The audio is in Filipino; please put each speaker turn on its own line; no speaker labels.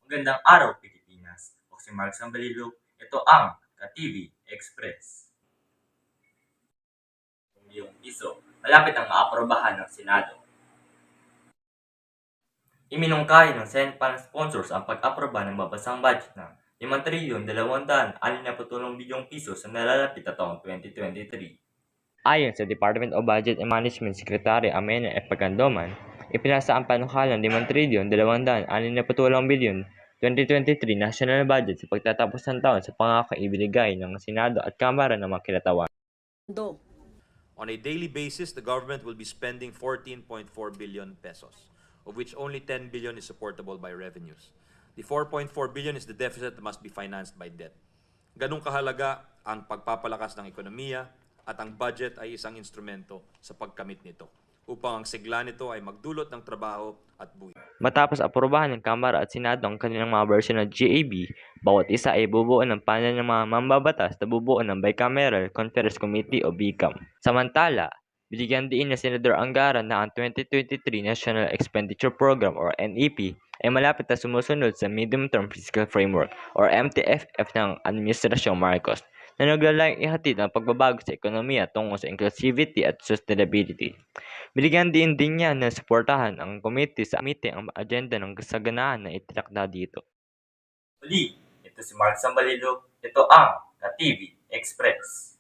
Magandang araw, Pilipinas. Ako si Mark Sambalilo. Ito ang ka-TV Express. Yung piso, malapit ang maaprobahan ng Senado. Iminungkahi ng Senate Panel sponsors ang pag-aproba ng mabasang budget ng 5,263 bilyong piso sa nalalapit na taong 2023. Ayon sa Department of Budget and Management Secretary Amena F. Pagandoman, ipinasa ang panukalang 5,263 bilyon 2023 national budget sa pagtatapos ng taon sa pangakaibinigay ng Senado at Kamara ng mga kinatawan.
On a daily basis, the government will be spending 14.4 billion pesos, of which only 10 billion is supportable by revenues. The 4.4 billion is the deficit that must be financed by debt. Ganong kahalaga ang pagpapalakas ng ekonomiya at ang budget ay isang instrumento sa pagkamit nito upang ang sigla nito ay magdulot ng trabaho at buhay.
Matapos aprobahan ng Kamara at Senado ang kanilang mga bersyon ng GAB, bawat isa ay bubuo ng panel ng mga mambabatas na bubuo ng Bicameral Conference Committee o BICAM. Samantala, binigyan din ni Senador Angara na ang 2023 National Expenditure Program or NEP ay malapit na sumusunod sa Medium Term Fiscal Framework or MTFF ng Administrasyong Marcos na naglalayong ihatid ang pagbabago sa ekonomiya tungo sa inclusivity at sustainability. Binigyan din niya na suportahan ang komite ang agenda ng kasaganaan na itinakda dito. Muli, ito si Mark Sambalilo. Ito ang ka-TV Express.